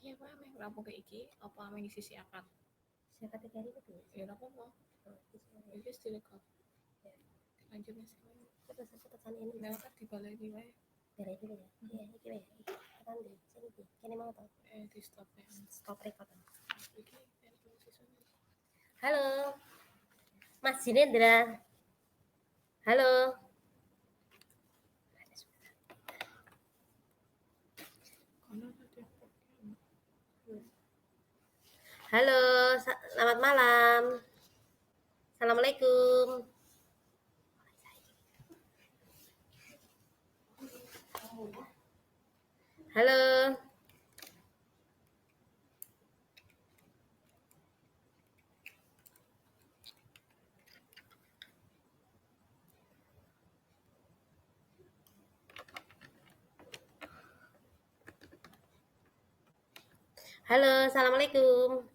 Iya Pak, ame rampung kayak iki, apa ame di sisi akad? Sisi akad hari itu ya apa apa? Iki wis direkod. Lanjut Mas. Terus tekan ini. Nah, kan dibalik iki wae. Balik dulu ya. Iya, iki wae. Tekan di sini iki. Kene mau to? Di stop ya. Stop record. Iki halo. Mas Jinendra. Halo. Halo, selamat malam. Assalamualaikum. Halo. Halo, assalamualaikum.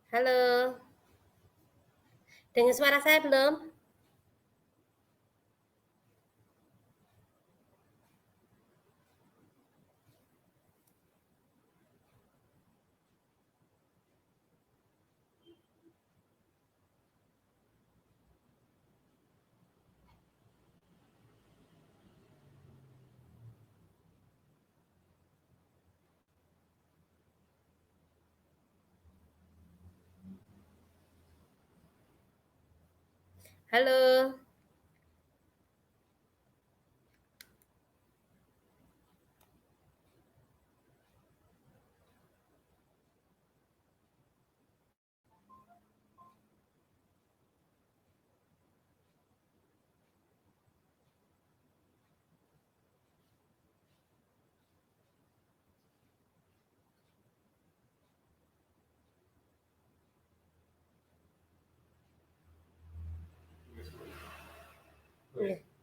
Halo. Dengar suara saya belum? Halo.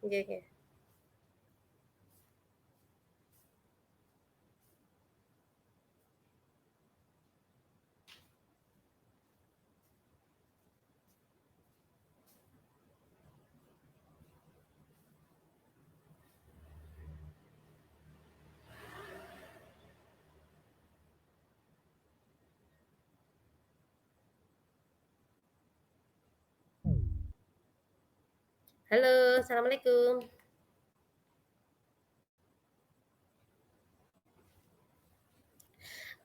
Iya. Halo, assalamualaikum.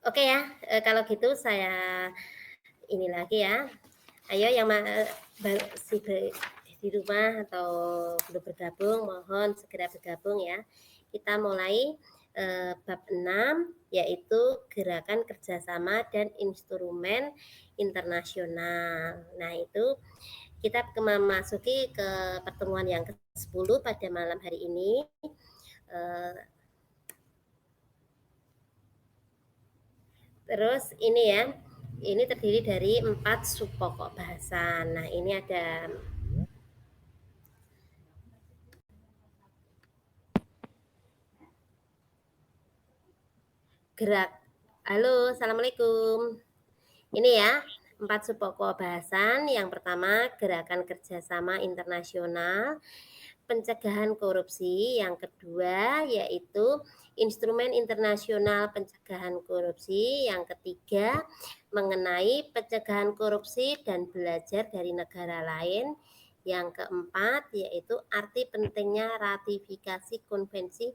Oke ya, kalau gitu saya ini lagi ya. Ayo yang masih di rumah atau belum bergabung, mohon segera bergabung ya. Kita mulai bab 6, yaitu gerakan kerjasama dan instrumen internasional. Nah, itu kita memasuki ke pertemuan yang ke-10 pada malam hari ini. Terus ini ya, ini terdiri dari 4 subpokok bahasa. Nah, ini ada gerak. Halo, assalamualaikum. Ini ya, 4 subpokok bahasan. Yang pertama, gerakan kerjasama internasional, pencegahan korupsi. Yang kedua, yaitu instrumen internasional pencegahan korupsi. Yang ketiga, mengenai pencegahan korupsi dan belajar dari negara lain. Yang keempat, yaitu arti pentingnya ratifikasi konvensi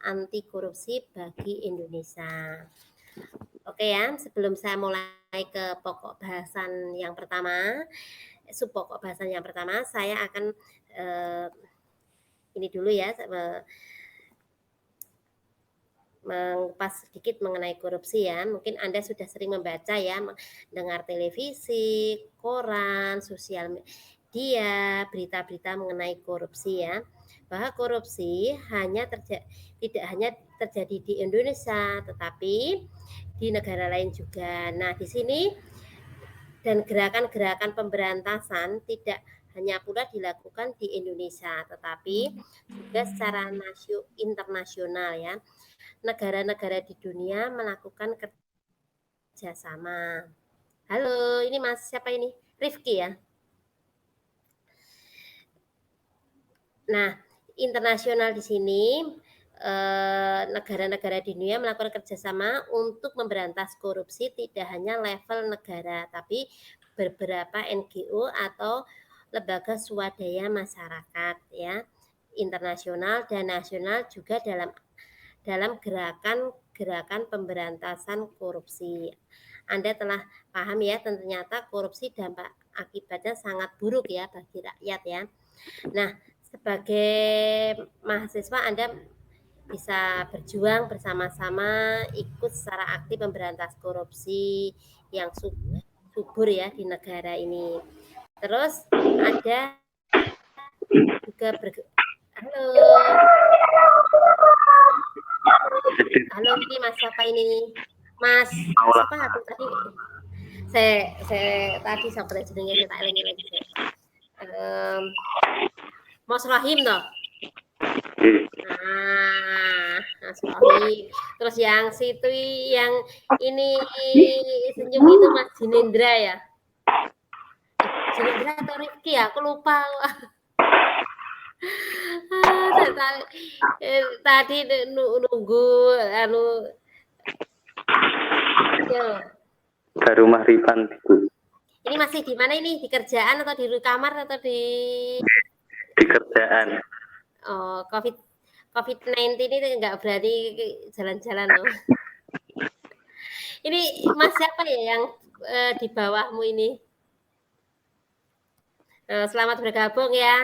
anti korupsi bagi Indonesia. Oke ya, sebelum saya mulai ke pokok bahasan yang pertama, subpokok bahasan yang pertama, saya akan ini dulu ya, mengupas sedikit mengenai korupsi ya. Mungkin Anda sudah sering membaca ya, mendengar televisi, koran, sosial media, berita-berita mengenai korupsi ya. Bahwa korupsi tidak hanya terjadi di Indonesia, tetapi di negara lain juga. Nah, di sini dan gerakan-gerakan pemberantasan tidak hanya pula dilakukan di Indonesia, tetapi juga secara internasional ya. Negara-negara di dunia melakukan kerjasama. Halo, ini Mas, siapa ini? Rifki ya? Nah, internasional di sini negara-negara di dunia melakukan kerjasama untuk memberantas korupsi tidak hanya level negara, tapi beberapa NGO atau lembaga swadaya masyarakat ya, internasional dan nasional juga dalam gerakan pemberantasan korupsi. Anda telah paham ya, ternyata korupsi dampak akibatnya sangat buruk ya bagi rakyat ya. Nah, sebagai mahasiswa Anda bisa berjuang bersama-sama ikut secara aktif memberantas korupsi yang subur ya di negara ini. Terus ada juga halo ini Mas siapa ini? Mas siapa aku tadi? Saya tadi sampai jenenge saya tak eling lagi. Mas Rahim toh? Nah, Mas Rohim. Terus yang situ yang ini senyum itu Mas Jinindra ya? Jinindra atau Rifki ya? Aku lupa. Tadi nunggu ke rumah Rifan. Ini masih di mana ini? Di kerjaan atau di kamar atau di kerjaan? Oh, COVID-19 ini enggak berarti jalan-jalan loh. Ini Mas siapa ya yang di bawahmu ini? Selamat bergabung ya.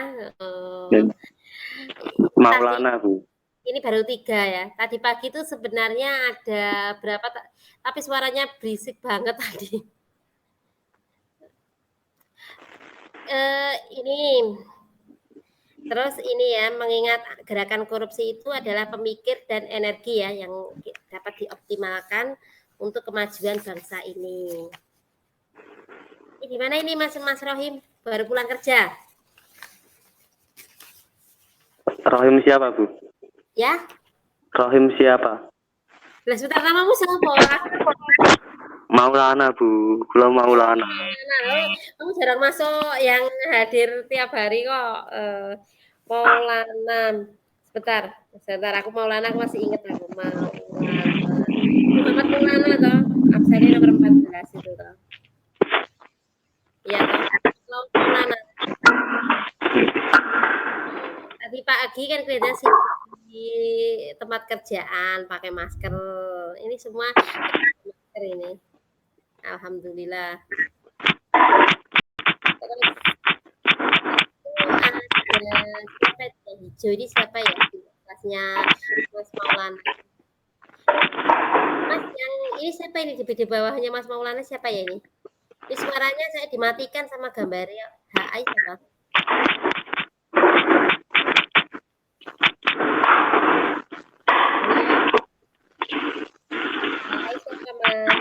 Maulana Bu. Ini baru 3 ya. Tadi pagi itu sebenarnya ada berapa? Tapi suaranya berisik banget tadi. Ini terus ini ya, mengingat gerakan korupsi itu adalah pemikir dan energi ya yang dapat dioptimalkan untuk kemajuan bangsa ini. Ini gimana ini Mas Rohim? Baru pulang kerja? Rohim siapa Bu? Ya? Rohim siapa? Lah sebentar, namamu siapa? Maulana Bu, kalau Maulana. Kamu jarang masuk yang hadir tiap hari kok. Maulana. Sebentar, aku Maulana, aku masih ingat aku Maulana. Muhammad Maulana toh, absennya nomor 14 itu toh. Iya toh, Maulana. Tadi pagi kan kelihatan sih di tempat kerjaan pakai masker. Ini semua masker ini. Alhamdulillah. Terus siapa yang hijau ini siapa ya? Kelasnya Mas Maulana. Mas yang ini siapa ini di bawahnya Mas Maulana siapa ya ini? Ini suaranya saya dimatikan sama gambarnya. HI siapa? HI siapa Mas?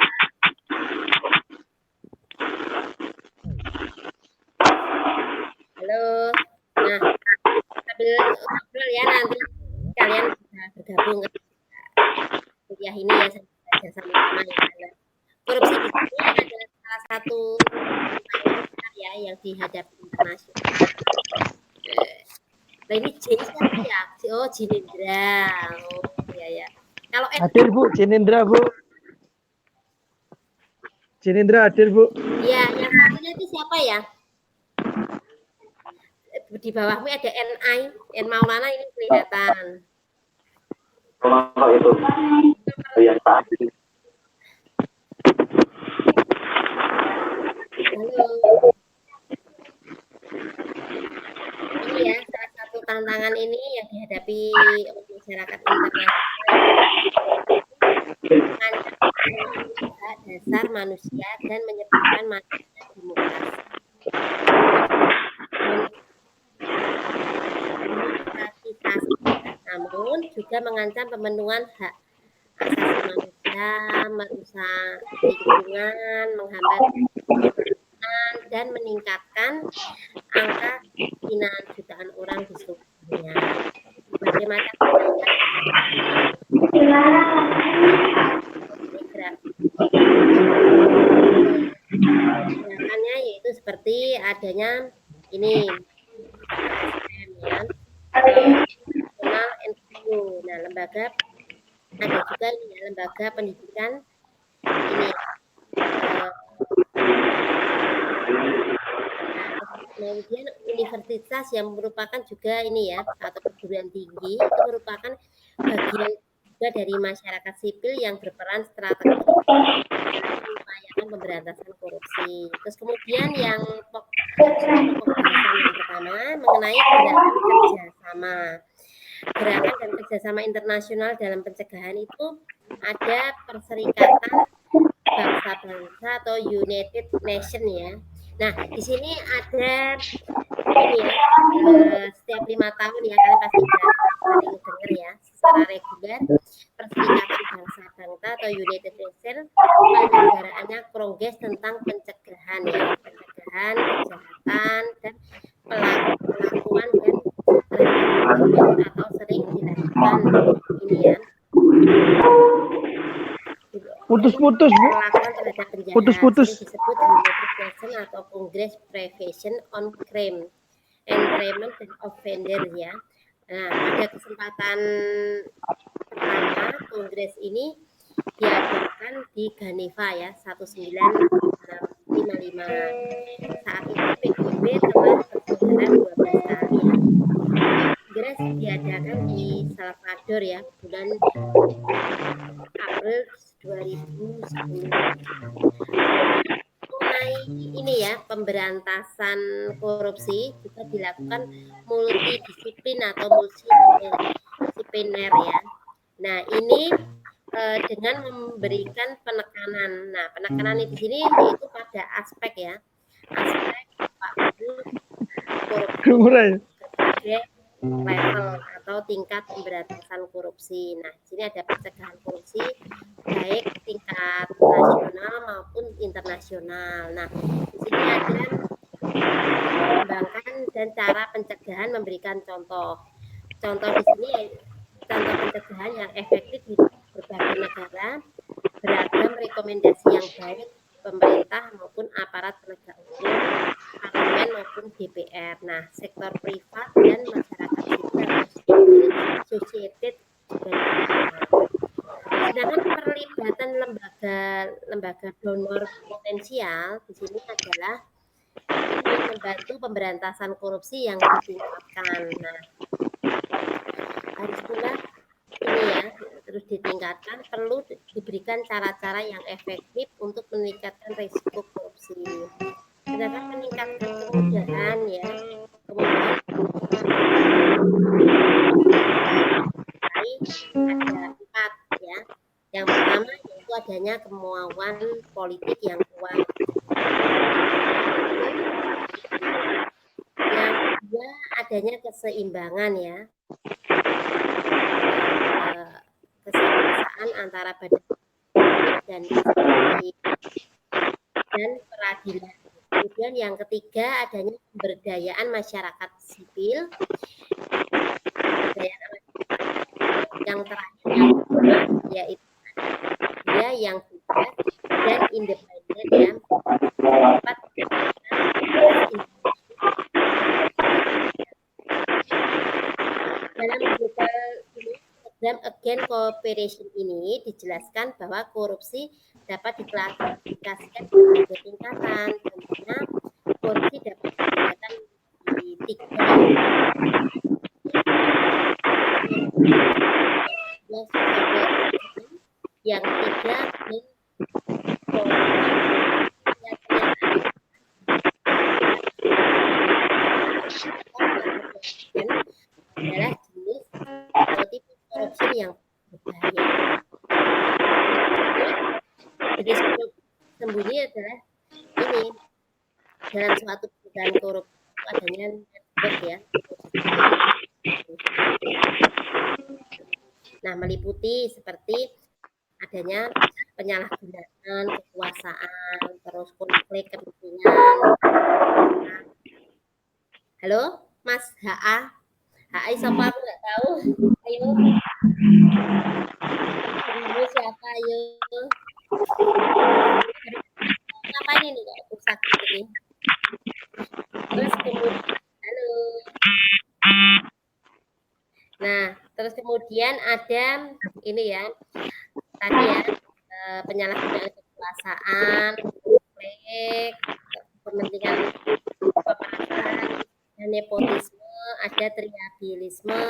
Halo. Nah, sambil ngobrol ya nanti kalian bisa bergabung ke kuliah ini ya, saya belajar sama-sama ya. Korupsi di sini adalah salah satu tantangan ya yang dihadapi internasional. Nah ini J siapa ya? Oh Jinindra. Oh ya. Kalau hadir Bu, Jinindra Bu. Jinindra hadir Bu. Iya, yang satunya itu siapa ya? Di bawahmu ada NI, N Maulana ini kelihatan. Oh itu. Yang tadi. Halo. Ini ya salah satu tantangan ini yang dihadapi oleh masyarakat internasional. Hak dasar manusia dan menyebabkan matinya demokrasi. Namun juga mengancam pemenuhan hak asasi manusia, merusak lingkungan, menghambat dan meningkatkan angka kemiskinan jutaan orang di seluruh dunia. Berbagai macam gerakannya yaitu seperti adanya ini ya, Nah, lembaga ada juga ini ya, lembaga pendidikan ini. Nah, kemudian universitas yang merupakan juga ini ya, atau perguruan tinggi itu merupakan bagian juga dari masyarakat sipil yang berperan strategis dalam mengupayakan pemberantasan korupsi. Terus kemudian yang pokok bahasan yang pertama mengenai gerakan kerjasama. Gerakan dan kerjasama internasional dalam pencegahan itu ada Perserikatan Bangsa-Bangsa atau United Nation ya. Nah, di sini ada ini ya, setiap 5 tahun ya, kalian pasti udah sering dengar ya, secara reguler Perserikatan Bangsa-Bangsa atau United Nation penyelenggaraannya Kongres tentang pencegahan ya, pencegahan kejahatan dan pelakuan dan atau sering dilakukan ini ya. Putus-putus, Bu. Perlakuan terhadap penjahat Putus-putus. sering disebut United Nations atau Congress Prevention on Crime and Payment Offender ya. Nah, pada kesempatan pertama Kongres ini diadakan di Geneva ya 1955. Saat itu PBB telah bersejarah 12 kali ya. Kongres diadakan di Salvador ya bulan April 2010. Mengenai ini ya pemberantasan korupsi juga dilakukan multidisiplin atau multidisipliner ya. Nah ini dengan memberikan penekanan. Nah penekanan di sini yaitu pada aspek ya, aspek korupsi berbagai level atau tingkat pemberantasan korupsi. Nah, di sini ada pencegahan korupsi baik tingkat nasional maupun internasional. Nah, di sini ada mengembangkan dan cara pencegahan memberikan contoh. Contoh di sini contoh pencegahan yang efektif di berbagai negara, beragam rekomendasi yang baik pemerintah maupun aparat penegak hukum, parlemen maupun DPR. Nah, sektor privat dan masyarakat sipil atau society juga. Sedangkan perlibatan lembaga donor potensial di sini adalah membantu pemberantasan korupsi yang ditingkatkan. Nah, harus pula ini ya terus ditingkatkan, perlu diberikan cara-cara yang efektif untuk meningkatkan risiko korupsi. Sedangkan meningkatkan kemudahan ya, kemudian ada 4 ya. Yang pertama yaitu adanya kemauan politik yang kuat. Yang kedua adanya keseimbangan ya. Keseimbangan antara badan dan peradilan. Kemudian yang ketiga adanya pemberdayaan masyarakat sipil. Yang terakhir yaitu dia yang bebas dan independen ya. Dapat dalam program Again Cooperation ini dijelaskan bahwa korupsi dapat diklasifikasikan berbagai tingkatan. Tentunya korupsi dapat dibedakan di 3 yang 3 adalah jenis atau tipe korupsi yang berbahaya. Jenis korupsi sembunyi adalah ini dalam suatu perusahaan korupsi adanya network ya. Nah, meliputi seperti adanya penyalahgunaan kekuasaan, terus konflik kepentingan. Halo, Mas HA. HA siapa aku nggak tahu. Ayo. Kamu siapa ayo? Ngapain ini kok aku sakit ini? Terus kemudian halo. Nah, terus Terus kemudian ada ini ya, tadi ya, penyalahgunaan kekuasaan, konflik, kepentingan pemerasan, ada nepotisme, ada triabilisme,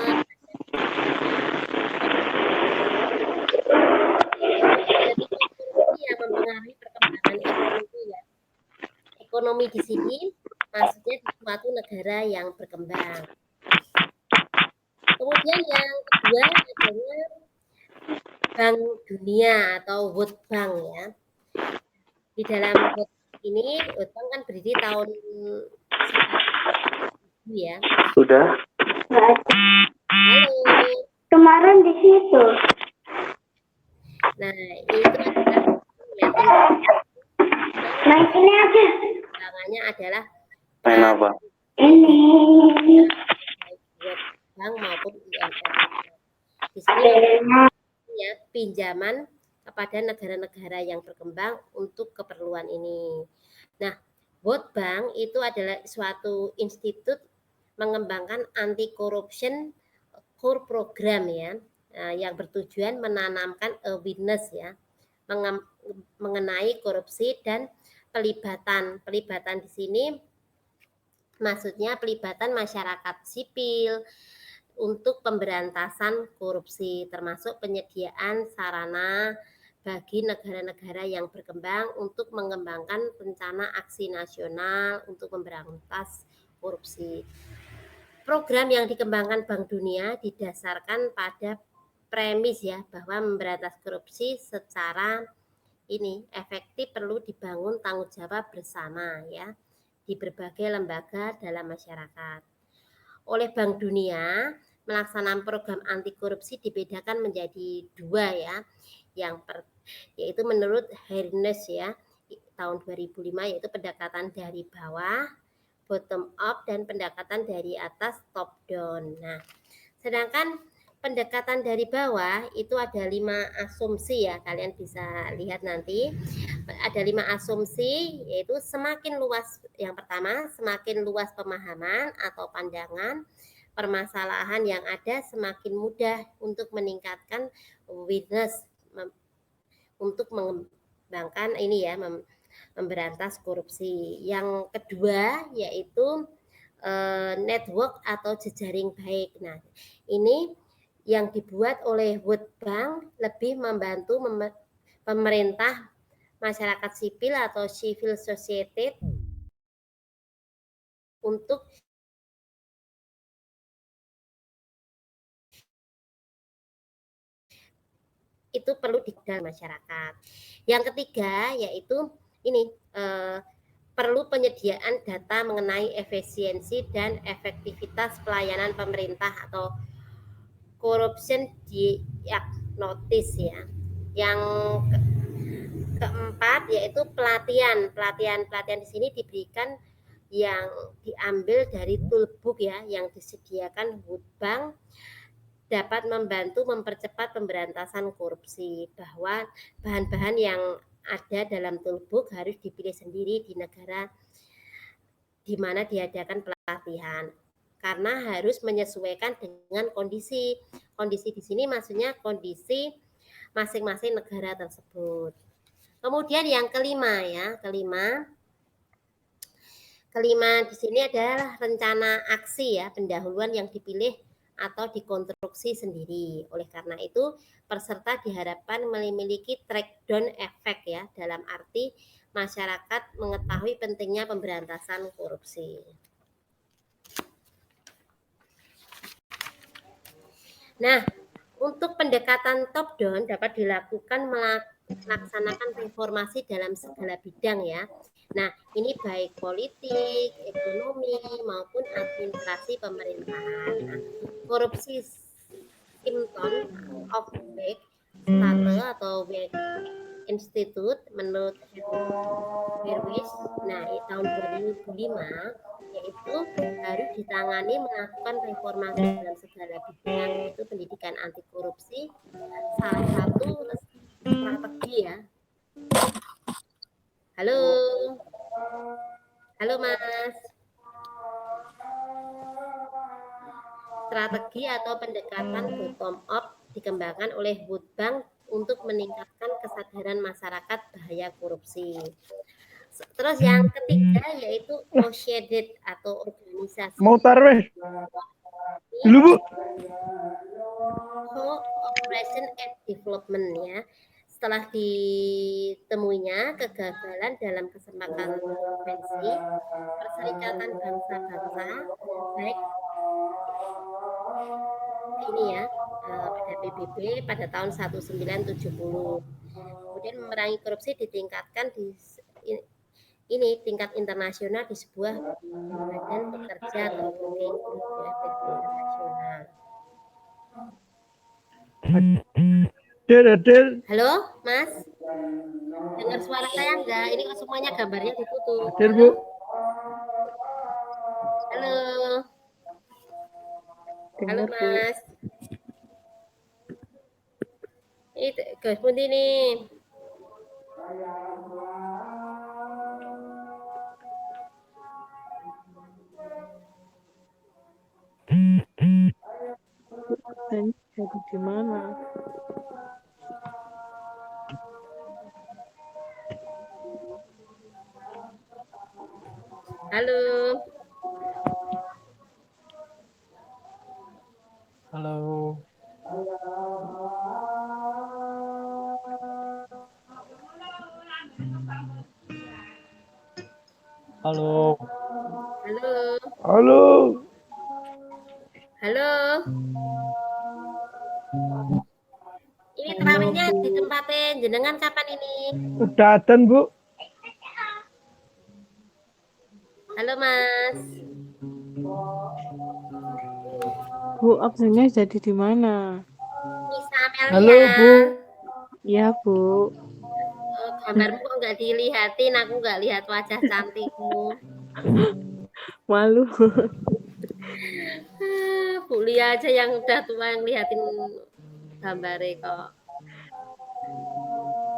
yang mempengaruhi perkembangan ekonomi ya. Ekonomi di sini maksudnya di suatu negara yang berkembang. Kemudian yang kedua adalah Bank Dunia atau World Bank ya. Di dalam World Bank ini, World Bank kan berdiri tahun 1900 ya. Sudah. Halo. Kemarin di situ. Nah, itu adalah ya, Nah, ini aja. perkembangannya adalah Main apa? Ini. baik World Bank maupun IMF. Di sini ya pinjaman kepada negara-negara yang berkembang untuk keperluan ini. Nah, World Bank itu adalah suatu institut mengembangkan anti corruption core program ya, yang bertujuan menanamkan awareness ya mengenai korupsi dan pelibatan di sini maksudnya pelibatan masyarakat sipil untuk pemberantasan korupsi, termasuk penyediaan sarana bagi negara-negara yang berkembang untuk mengembangkan rencana aksi nasional untuk memberantas korupsi. Program yang dikembangkan Bank Dunia didasarkan pada premis ya bahwa memberantas korupsi secara ini efektif perlu dibangun tanggung jawab bersama ya di berbagai lembaga dalam masyarakat. Oleh Bank Dunia, melaksanakan program anti korupsi dibedakan menjadi dua ya. Yaitu menurut Harness ya tahun 2005 yaitu pendekatan dari bawah bottom up dan pendekatan dari atas top down. Nah, sedangkan pendekatan dari bawah itu ada 5 asumsi ya, kalian bisa lihat nanti. Ada 5 asumsi yaitu semakin luas, yang pertama semakin luas pemahaman atau pandangan permasalahan yang ada semakin mudah untuk meningkatkan awareness untuk mengembangkan ini ya memberantas korupsi. Yang kedua yaitu network atau jejaring baik. Nah, ini yang dibuat oleh World Bank lebih membantu pemerintah, masyarakat sipil atau civil society untuk itu perlu di dalam masyarakat. Yang ketiga yaitu ini perlu penyediaan data mengenai efisiensi dan efektivitas pelayanan pemerintah atau corruption diagnosis ya. Yang keempat yaitu pelatihan di sini diberikan yang diambil dari toolbook ya yang disediakan World Bank dapat membantu mempercepat pemberantasan korupsi, bahwa bahan-bahan yang ada dalam toolbook harus dipilih sendiri di negara di mana diadakan pelatihan karena harus menyesuaikan dengan kondisi di sini maksudnya kondisi masing-masing negara tersebut. Kemudian yang kelima di sini adalah rencana aksi ya, pendahuluan yang dipilih atau dikonstruksi sendiri. Oleh karena itu, peserta diharapkan memiliki track down effect ya, dalam arti masyarakat mengetahui pentingnya pemberantasan korupsi. Nah, untuk pendekatan top down dapat dilakukan melaksanakan reformasi dalam segala bidang ya. Nah, ini baik politik, ekonomi maupun administrasi pemerintahan. Nah, korupsi symptom of Beck State atau Beck Institute menurut Berwis, nah tahun 2005 yaitu harus ditangani melakukan reformasi dalam segala bidang yaitu pendidikan anti korupsi salah satu strategi ya. Halo Mas. Strategi atau pendekatan bottom up dikembangkan oleh World Bank untuk meningkatkan kesadaran masyarakat bahaya korupsi. Terus yang ketiga yaitu associated atau organisasi Mau tarweh dulu Bu. cooperation and development ya. Setelah ditemuinya kegagalan dalam kesepakatan konvensi Perserikatan Bangsa-Bangsa baik ini ya pada PBB pada tahun 1970. Kemudian memerangi korupsi ditingkatkan di ini tingkat internasional di sebuah badan pekerja atau working group ya internasional. Del. Halo, Mas. Dengar suara saya enggak? Ini kok semuanya gambarnya ditutup. Del Bu. Halo. Halo, Mas. Ini Gus Pundi nih. Jadi di mana? Halo. Halo. Halo. Halo. Halo. Halo. Ini terawihnya ditempatin jenengan kapan ini? Udah adzan Bu. Halo, Mas. Bu, absennya jadi di mana? Nisa Amelia. Halo Bu. Iya, Bu. Oh, gambarmu kok nggak dilihatin? Aku nggak lihat wajah cantikmu. Malu. Bu Lia aja yang udah tua yang lihatin gambarnya kok.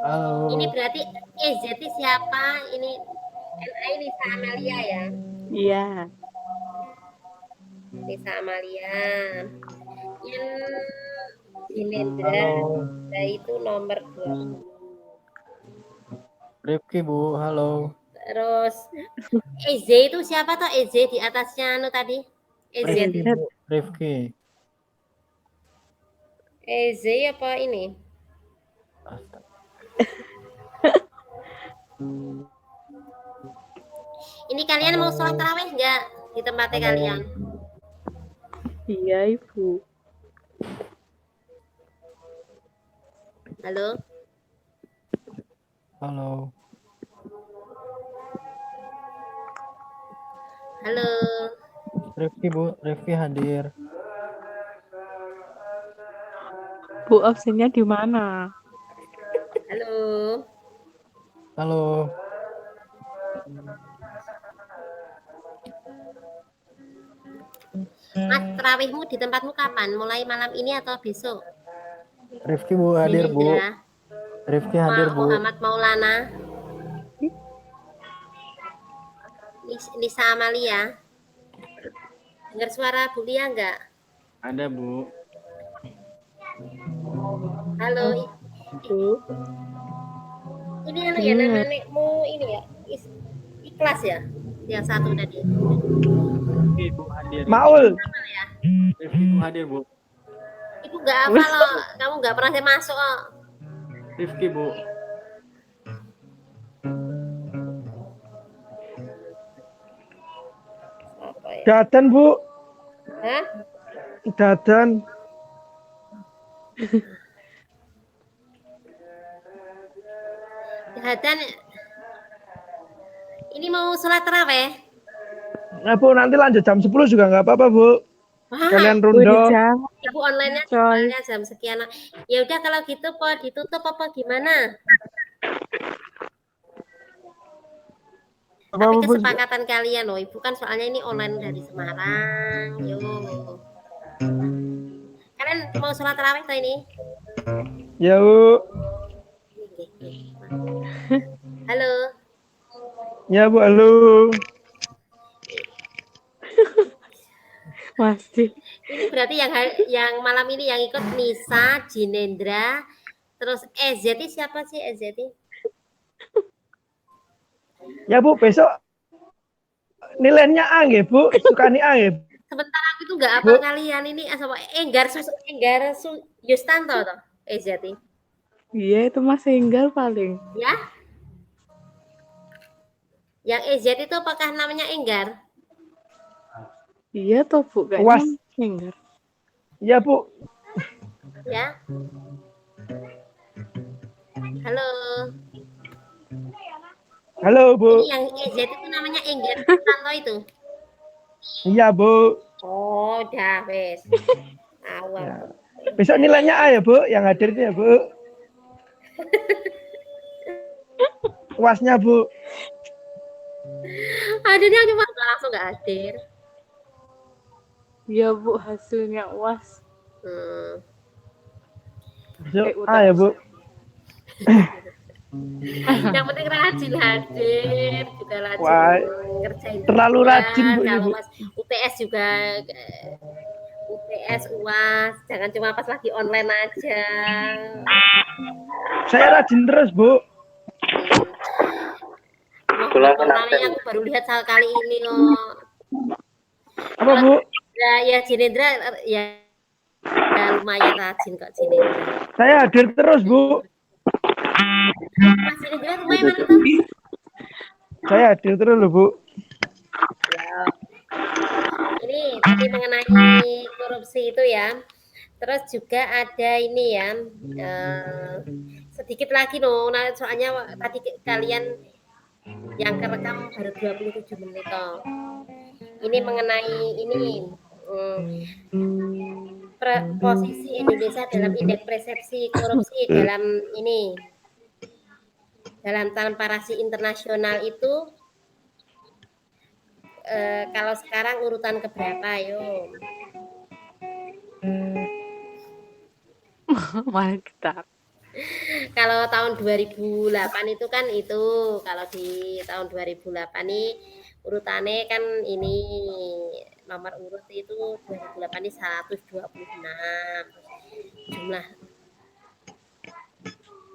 Halo. Ini berarti EZ siapa? Ini NA Nisa Amelia ya? Iya. Nisa Amalia. Yang Dinendra itu nomor 20. Rifki Bu, halo. Terus EZ itu siapa toh? EZ di atasnya anu tadi? EZ. Rifki Bu, Rifki. EZ apa ini? Astaga. Ini kalian mau sholat tarawih nggak di tempatnya kalian? Iya, Ibu. Halo? Halo. Halo? Rifki Bu, Rifki hadir. Bu, absennya di mana? Halo? Halo. Mas, tarawihmu di tempatmu kapan? Mulai malam ini atau besok? Rifki Bu hadir Bu. Dinendra, Rifki hadir Bu. Muhammad Maulana, Nisa Amalia. Dengar suara Bu Lia nggak? Ada Bu. Halo, Bu. ini anu ya namanya ini ya ikhlas ya yang satu tadi. Rifki Bu hadir. Maul. Ya? Rifki Bu hadir Bu. Ibu nggak apa loh, kamu nggak pernah saya masuk kok. Rifki Bu. Apa ya? Dadan Bu. Hah? Dadan. Jahadan. Ini mau sholat taraweh. Nah Bu, nanti lanjut jam 10 juga nggak apa-apa Bu. Wah, Kalian Bu, rundo. jangan. Ibu online-nya Coy. soalnya jam sekian. Ya udah kalau gitu kok ditutup apa gimana? Apa Tapi Bu? kesepakatan kalian loh, Ibu kan soalnya ini online dari Semarang. Yo. Kalian mau sholat tarawih toh ini? Ya Bu. Halo. Ya Bu, halo. Masih. Ini berarti yang malam ini yang ikut Nisa, Jinendra, terus Ezeti siapa sih Ezeti? Ya Bu, besok nilainya A nggih Bu, sukani A nggih. Sebentar aku itu nggak apa Bu. kalian ini sama Enggar Yustanto toh Ezeti. Iya, itu Mas Enggar paling. Ya? Yang EZ itu apakah namanya Enggar? Iya toh, Bu, kayaknya Uas. Mas Enggar. Ya Bu. Ya. Halo. Halo Bu. Ini yang EZ itu namanya Enggar Yustanto itu. Iya Bu. Oh, dah wes. Awal. Ya. Besok nilainya A ya Bu, yang hadir itu ya Bu. Uasnya Bu. Hadirnya cuma langsung nggak hadir. Iya, Bu, hasilnya UAS. Besok A ya Bu. Yang penting rajin hadir, juga rajin Wah, ngerjain terlalu tugas. rajin, Bu, ini, Kalau Bu. Mas UTS juga UTS UAS, jangan cuma pas lagi online aja. Saya rajin terus Bu. Namanya aku baru lihat kali ini loh. Apa Bu? Ya Jinendra ya lumayan rajin kok Jinendra. Saya hadir terus Bu. Mas Jinendra lumayan mana tuh? Saya hadir terus loh Bu. Ya. Ini tadi mengenai korupsi itu ya. Terus juga ada ini ya, sedikit lagi loh. Nah, soalnya tadi kalian yang kerekam baru 27 menit toh. Ini mengenai ini posisi Indonesia dalam indeks persepsi korupsi dalam ini dalam transparansi internasional itu kalau sekarang urutan keberapa yo? Mantap. Kalau tahun 2008 itu kan itu, kalau di tahun 2008 nih urutannya kan ini nomor urut itu 2008 ini 126. Jumlah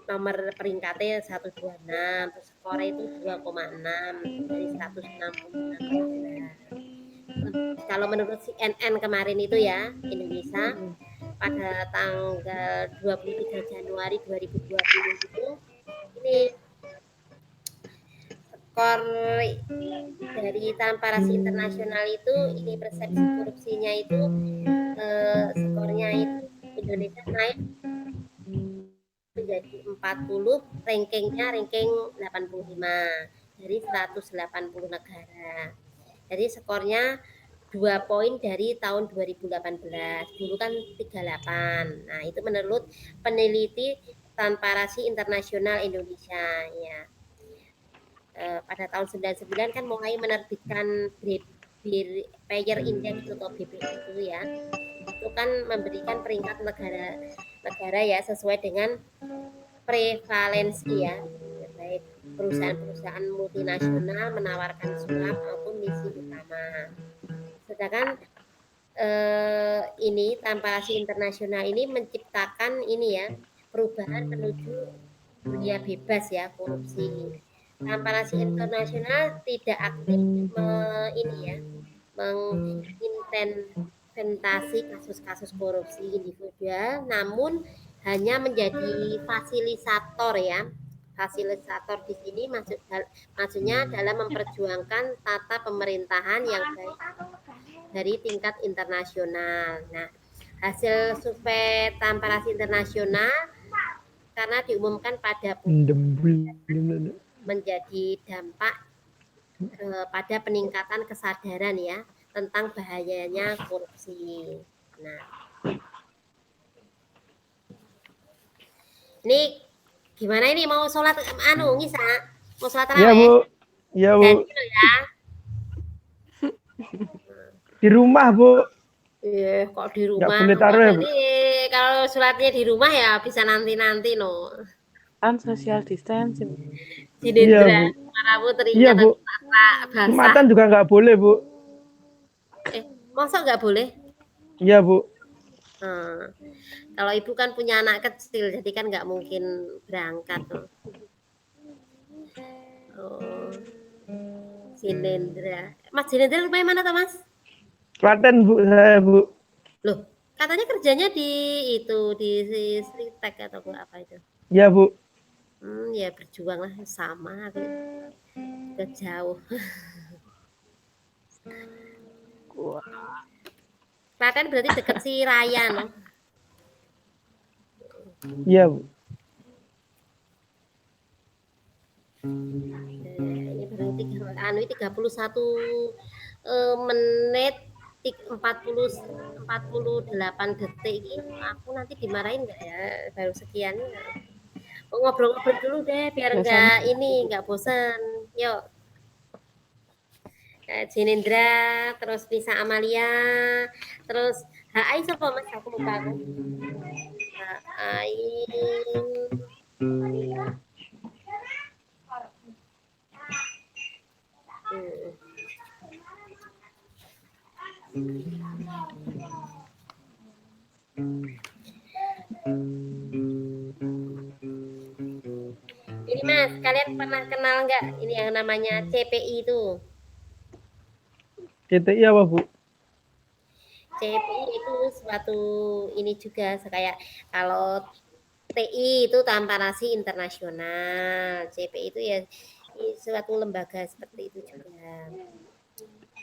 nomor peringkatnya 126, terus skornya itu 2,6 dari 166. Kalau menurut CNN kemarin itu ya, Indonesia pada tanggal 23 Januari 2020 itu ini skor dari transparansi internasional itu ini persepsi korupsinya itu skornya itu Indonesia naik menjadi 40, ranking 85 dari 180 negara. Jadi skornya 2 poin dari tahun 2018. Dulu kan 38. Nah, itu menurut peneliti Transparansi Internasional Indonesia ya. Pada tahun 99 kan mulai menerbitkan Payer Index atau BPI itu ya. Itu kan memberikan peringkat negara ya sesuai dengan prevalensi ya. Baik perusahaan-perusahaan multinasional menawarkan suap maupun misi utama. Sedangkan ini transparansi internasional ini menciptakan ini ya perubahan menuju dunia bebas ya korupsi. Transparansi internasional tidak aktif menginventarisasi kasus-kasus korupsi individual, namun hanya menjadi fasilitator ya. Fasilitator di sini maksudnya dalam memperjuangkan tata pemerintahan yang baik dari tingkat internasional. Nah, hasil survei transparansi internasional karena diumumkan pada menjadi dampak pada peningkatan kesadaran ya tentang bahayanya korupsi. Nah, ini gimana ini mau sholat Ngisa? Mau sholat tarawih? Iya Bu. Iya Bu. Ya. Di rumah Bu. Kok di rumah? Nggak boleh taruh ya Bu. Kalau sholatnya di rumah ya bisa nanti no. Kan social distancing. Jinendra, Iya, Bu. para putri Iya Bu. bahasa. Jumatan juga nggak boleh Bu. Masa nggak boleh? Iya, Bu. Kalau ibu kan punya anak kecil, jadi kan nggak mungkin berangkat. Oh, Jinendra. Mas Jinendra rumahnya mana tuh, Mas? Klaten, Bu, saya, Bu. Loh, katanya kerjanya di Sritek atau apa itu? Iya, Bu. Ya berjuang lah, sama aku juga jauh. Klaten berarti deket si Raya, no? Iya, Bu. Ini baru 31 menit 48 detik ini. Aku nanti dimarahin nggak ya? Baru sekian. Ngobrol-ngobrol dulu deh biar nggak bosan. Yuk. Jinendra, terus Nisa Amalia, terus HAI siapa Mas? Aku lupa aku. HAI. Ini Mas, kalian pernah kenal nggak ini yang namanya CPI itu? CTI apa, Bu? CPI itu suatu ini juga kayak kalau TI itu Transparansi Internasional, CPI itu ya suatu lembaga seperti itu juga.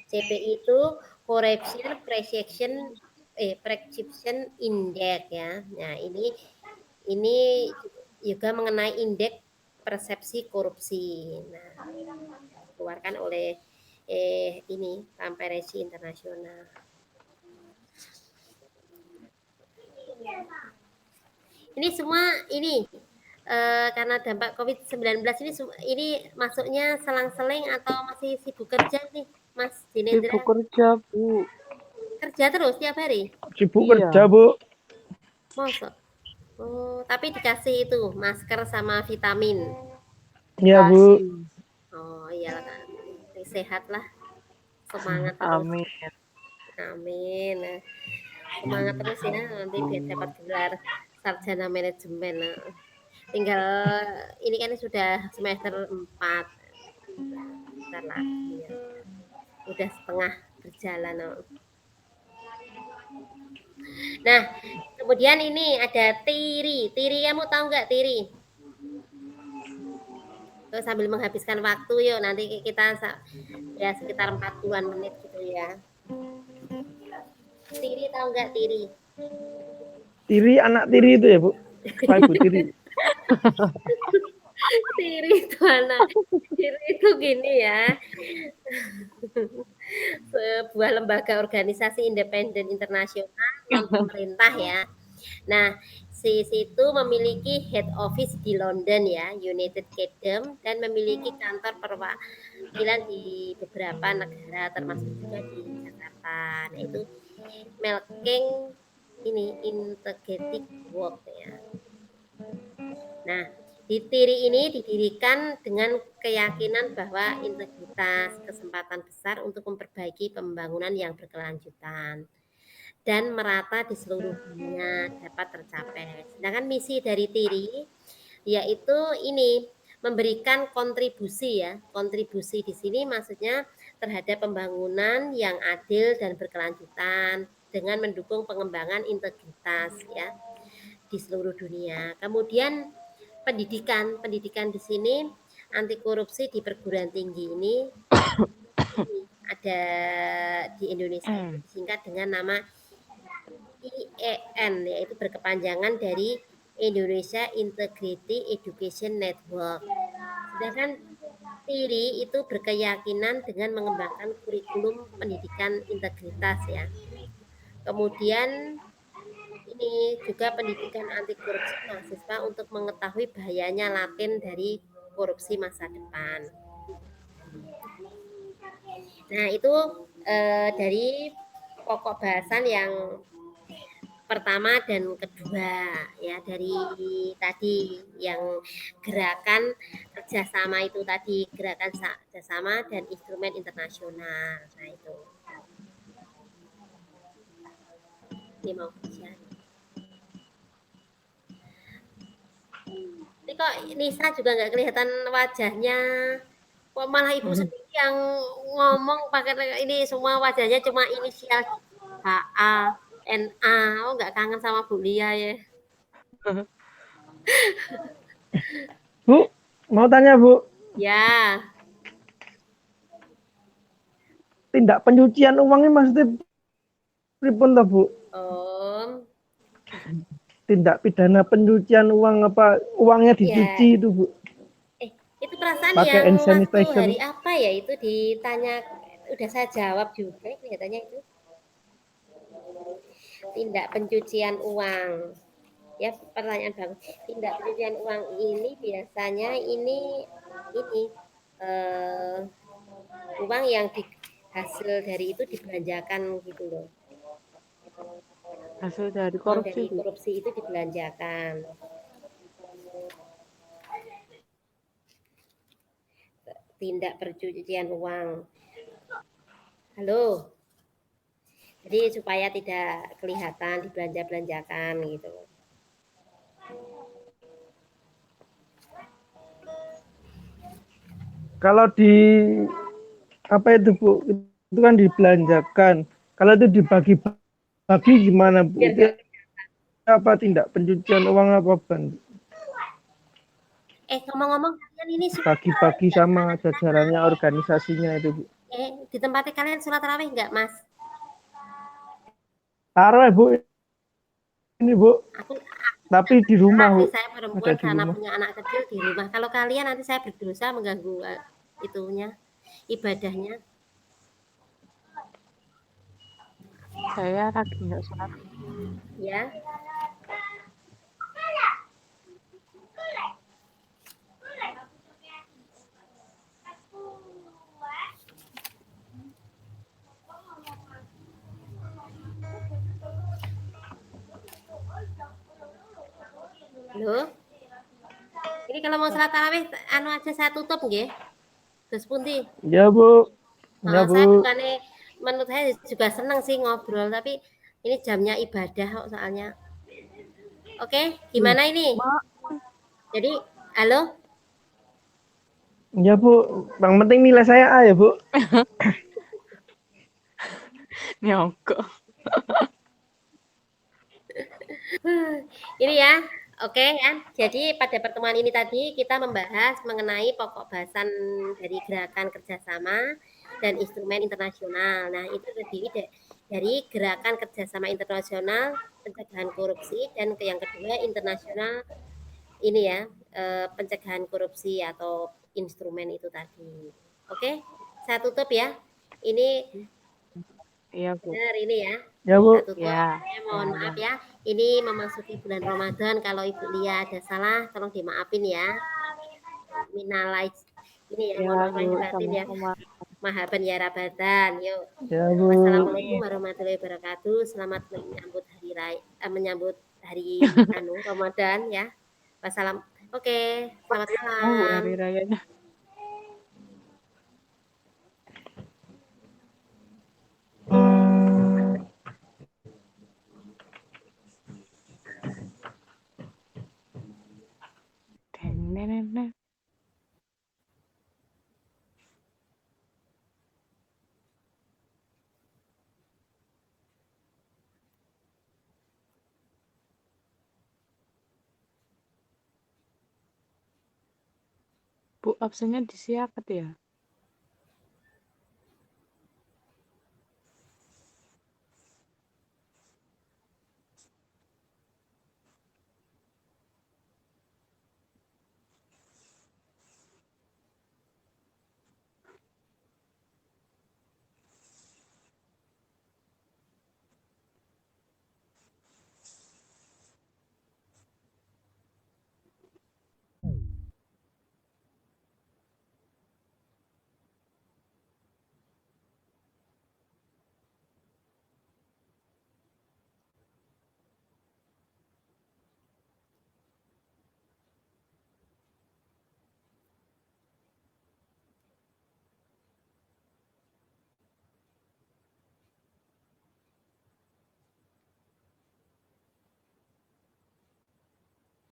CPI itu Corruption Perception Index ya. Nah, ini juga mengenai indeks persepsi korupsi. Nah, dikeluarkan oleh ini Transparansi Internasional. Ini semua ini karena dampak COVID-19 ini masuknya selang-seling atau masih sibuk kerja nih, Mas Jinendra? Sibuk kerja, Bu. Kerja terus tiap hari? Sibuk Iya. kerja, Bu. Masa? Oh, tapi dikasih itu masker sama vitamin. Iya, Bu. Oh, iyalah kan. Sehat lah. Semangat terus. Amin. Amin. Nah, semangat terus ya nanti biar dapat gelar sarjana manajemen. Nah, tinggal ini kan sudah semester 4. Bentar lagi ya. Udah setengah berjalan. Nah, kemudian ini ada Tiri. Tiri, kamu tahu nggak Tiri? Tuh, sambil menghabiskan waktu yuk, nanti kita ya sekitar 40-an menit gitu ya. Tiri tahu nggak Tiri? Tiri, anak Tiri itu ya, Bu? Pak Ibu Tiri. Tiri itu anak. Tiri itu gini ya. Sebuah lembaga organisasi independen internasional non pemerintah ya. Nah, situ memiliki head office di London ya, United Kingdom, dan memiliki kantor perwakilan di beberapa negara termasuk juga di Jakarta. Nah, itu Melking ini Integrated Work ya. Nah, di Tiri ini didirikan dengan keyakinan bahwa integritas kesempatan besar untuk memperbaiki pembangunan yang berkelanjutan dan merata di seluruh dunia dapat tercapai. Sedangkan misi dari Tiri yaitu ini memberikan kontribusi ya. Kontribusi di sini maksudnya terhadap pembangunan yang adil dan berkelanjutan dengan mendukung pengembangan integritas ya di seluruh dunia. Kemudian pendidikan di sini anti korupsi di perguruan tinggi ini ada di Indonesia disingkat dengan nama IEN, yaitu berkepanjangan dari Indonesia Integrity Education Network. Sedangkan TIRI itu berkeyakinan dengan mengembangkan kurikulum pendidikan integritas ya. Kemudian ini juga pendidikan anti korupsi mahasiswa untuk mengetahui bahayanya laten dari korupsi masa depan. Nah, itu dari pokok bahasan yang pertama dan kedua ya, dari tadi yang gerakan kerjasama itu tadi, gerakan kerjasama dan instrumen internasional. Nah, itu. ini mau ujian. Ini kok Nisa juga nggak kelihatan wajahnya. Kok malah ibu sendiri yang ngomong pakai ini semua wajahnya cuma inisial HA, NA. Oh nggak kangen sama Bu Lia ya? Bu, mau tanya Bu, Ya, tindak pencucian uang ini maksudnya pripun toh Bu? Om. Tindak pidana pencucian uang apa uangnya Ya, dicuci itu Bu? itu perasaan Pakai yang hand waktu sanitizer. hari apa ya itu ditanya, udah saya jawab juga kelihatannya itu. Tindak pencucian uang. Ya, pertanyaan bagus. Tindak pencucian uang ini biasanya ini eh, uang yang hasil dari itu dibelanjakan gitu loh. Hasil dari Uang korupsi, dari Bu. korupsi itu dibelanjakan. Tindak pencucian uang. Halo. Jadi supaya tidak kelihatan dibelanja-belanjakan gitu. Kalau di apa itu Bu? Itu kan dibelanjakan. Kalau itu dibagi-bagi gimana Bu? Biar Itu apa tindak pencucian uang apa bukan? ngomong-ngomong kalian ini Bagi-bagi sama jajarannya organisasinya itu Bu. di tempatnya kalian sholat tarawih nggak, Mas? Taruh Bu ini Bu. Aku Tapi di rumah Bu. saya Ada perempuan di karena rumah. punya anak kecil di rumah. Kalau kalian nanti saya berdosa mengganggu itunya ibadahnya. Saya lagi nggak sholat. Ya. Halo. Ini kalau mau sholat tarawih anu aja saya tutup nggih. Terus pundi? Ya Bu. Ya Saya Bu. bukannya menurut saya juga senang sih ngobrol, tapi ini jamnya ibadah kok soalnya. Oke, gimana ini? Jadi, halo? Ya Bu. Yang penting nilai saya A ya Bu. Nyongkok. Ini ya, oke ya. Jadi pada pertemuan ini tadi kita membahas mengenai pokok bahasan dari gerakan kerjasama dan instrumen internasional. Nah, itu terdiri dari gerakan kerjasama internasional pencegahan korupsi dan yang kedua internasional ini ya pencegahan korupsi atau instrumen itu tadi. Oke, saya tutup ya. Ini Iya, Bu. benar ini ya. Ya Bu. Saya tutup. Ya. Mohon maaf ya. Ini memasuki bulan Ramadan. Kalau Ibu Lia ada salah, tolong dimaafin ya. Minalai ini ya, Ya, mohon maaf lahir Bu. batin ya. Sama-sama. Mahaban ya Rabadan. Yuk. Ya Bu. Wassalamualaikum warahmatullahi wabarakatuh. Selamat menyambut hari raya, menyambut hari Ramadan ya. Wassalam. Oke, selamat Bu, malam. hari rayanya. Deng, deng, deng, deng. Bu, absennya disiakat ya?